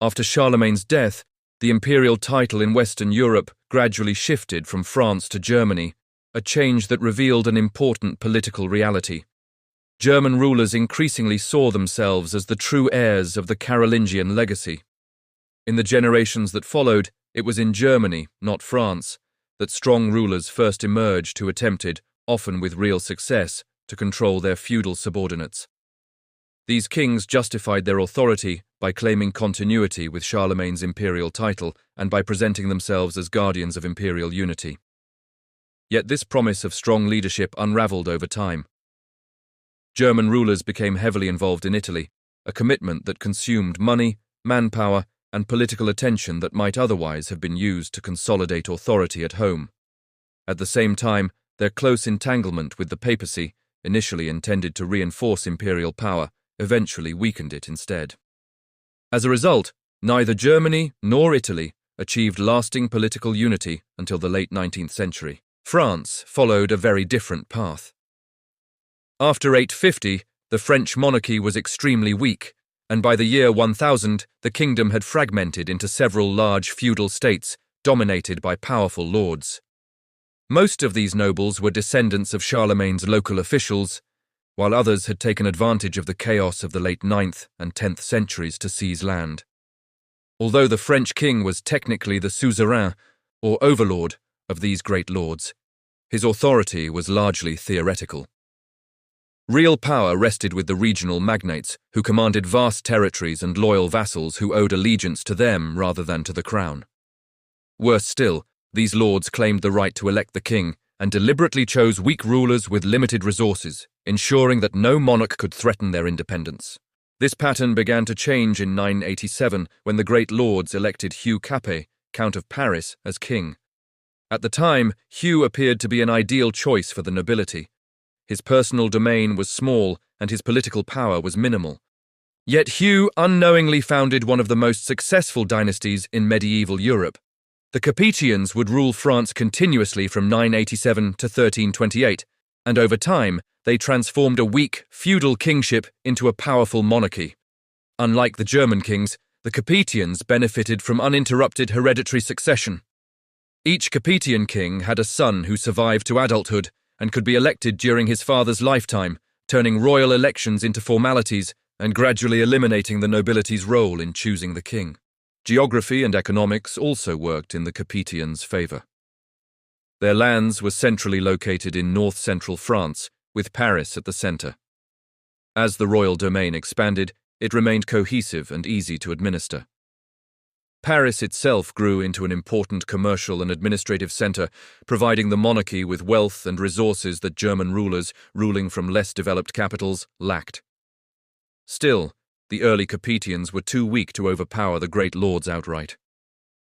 After Charlemagne's death, the imperial title in Western Europe gradually shifted from France to Germany, a change that revealed an important political reality. German rulers increasingly saw themselves as the true heirs of the Carolingian legacy. In the generations that followed, it was in Germany, not France, that strong rulers first emerged who attempted, often with real success, to control their feudal subordinates. These kings justified their authority by claiming continuity with Charlemagne's imperial title and by presenting themselves as guardians of imperial unity. Yet this promise of strong leadership unraveled over time. German rulers became heavily involved in Italy, a commitment that consumed money, manpower, and political attention that might otherwise have been used to consolidate authority at home. At the same time, their close entanglement with the papacy, initially intended to reinforce imperial power, eventually weakened it instead. As a result, neither Germany nor Italy achieved lasting political unity until the late 19th century. France followed a very different path. After 850, the French monarchy was extremely weak, and by the year 1000, the kingdom had fragmented into several large feudal states dominated by powerful lords. Most of these nobles were descendants of Charlemagne's local officials, while others had taken advantage of the chaos of the late 9th and 10th centuries to seize land. Although the French king was technically the suzerain, or overlord, of these great lords, his authority was largely theoretical. Real power rested with the regional magnates, who commanded vast territories and loyal vassals who owed allegiance to them rather than to the crown. Worse still, these lords claimed the right to elect the king and deliberately chose weak rulers with limited resources, ensuring that no monarch could threaten their independence. This pattern began to change in 987 when the great lords elected Hugh Capet, Count of Paris, as king. At the time, Hugh appeared to be an ideal choice for the nobility. His personal domain was small and his political power was minimal. Yet Hugh unknowingly founded one of the most successful dynasties in medieval Europe. The Capetians would rule France continuously from 987 to 1328, and over time, they transformed a weak, feudal kingship into a powerful monarchy. Unlike the German kings, the Capetians benefited from uninterrupted hereditary succession. Each Capetian king had a son who survived to adulthood and could be elected during his father's lifetime, turning royal elections into formalities and gradually eliminating the nobility's role in choosing the king. Geography and economics also worked in the Capetians' favor. Their lands were centrally located in north-central France, with Paris at the center. As the royal domain expanded, it remained cohesive and easy to administer. Paris itself grew into an important commercial and administrative center, providing the monarchy with wealth and resources that German rulers, ruling from less developed capitals, lacked. Still, the early Capetians were too weak to overpower the great lords outright.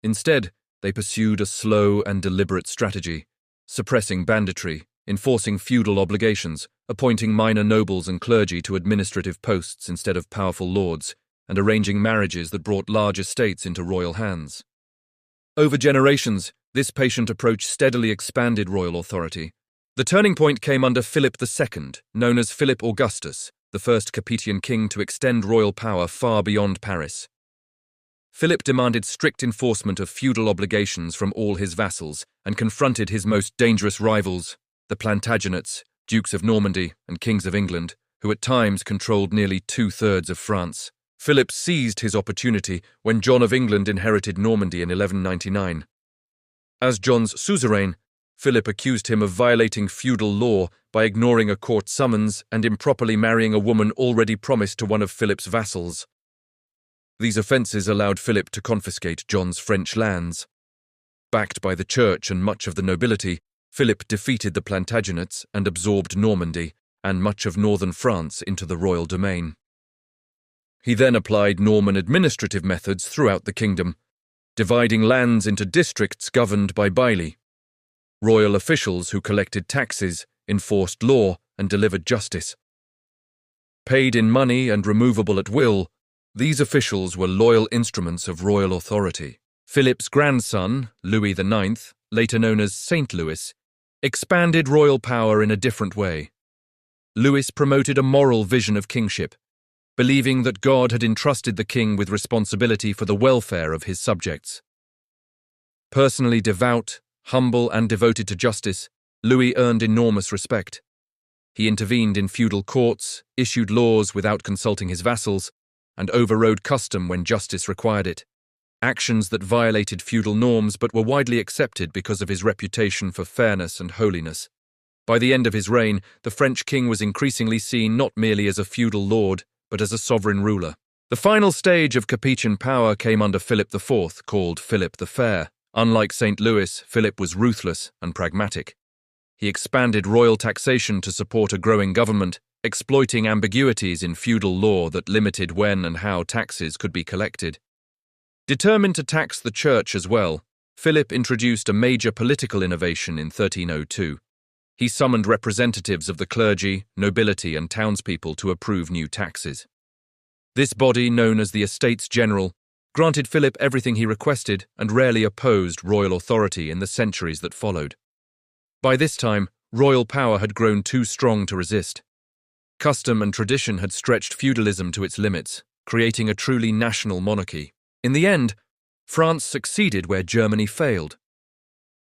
Instead, they pursued a slow and deliberate strategy, suppressing banditry, enforcing feudal obligations, appointing minor nobles and clergy to administrative posts instead of powerful lords, and arranging marriages that brought large estates into royal hands. Over generations, this patient approach steadily expanded royal authority. The turning point came under Philip II, known as Philip Augustus, the first Capetian king to extend royal power far beyond Paris. Philip demanded strict enforcement of feudal obligations from all his vassals and confronted his most dangerous rivals, the Plantagenets, Dukes of Normandy and Kings of England, who at times controlled nearly 2/3 of France. Philip seized his opportunity when John of England inherited Normandy in 1199. As John's suzerain, Philip accused him of violating feudal law by ignoring a court summons and improperly marrying a woman already promised to one of Philip's vassals. These offences allowed Philip to confiscate John's French lands. Backed by the church and much of the nobility, Philip defeated the Plantagenets and absorbed Normandy and much of northern France into the royal domain. He then applied Norman administrative methods throughout the kingdom, dividing lands into districts governed by bailli, royal officials who collected taxes, enforced law, and delivered justice. Paid in money and removable at will, these officials were loyal instruments of royal authority. Philip's grandson, Louis IX, later known as Saint Louis, expanded royal power in a different way. Louis promoted a moral vision of kingship. believing that God had entrusted the king with responsibility for the welfare of his subjects. Personally devout, humble, and devoted to justice, Louis earned enormous respect. He intervened in feudal courts, issued laws without consulting his vassals, and overrode custom when justice required it. Actions that violated feudal norms but were widely accepted because of his reputation for fairness and holiness. By the end of his reign, the French king was increasingly seen not merely as a feudal lord, but as a sovereign ruler. The final stage of Capetian power came under Philip IV, called Philip the Fair. Unlike St. Louis, Philip was ruthless and pragmatic. He expanded royal taxation to support a growing government, exploiting ambiguities in feudal law that limited when and how taxes could be collected. Determined to tax the church as well, Philip introduced a major political innovation in 1302. He summoned representatives of the clergy, nobility, and townspeople to approve new taxes. This body, known as the Estates General, granted Philip everything he requested and rarely opposed royal authority in the centuries that followed. By this time, royal power had grown too strong to resist. Custom and tradition had stretched feudalism to its limits, creating a truly national monarchy. In the end, France succeeded where Germany failed.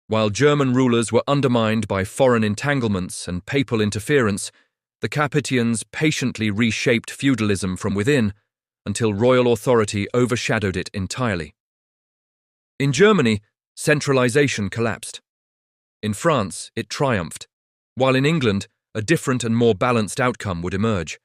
While German rulers were undermined by foreign entanglements and papal interference, the Capetians patiently reshaped feudalism from within until royal authority overshadowed it entirely. In Germany, centralization collapsed. In France, it triumphed, while in England, a different and more balanced outcome would emerge.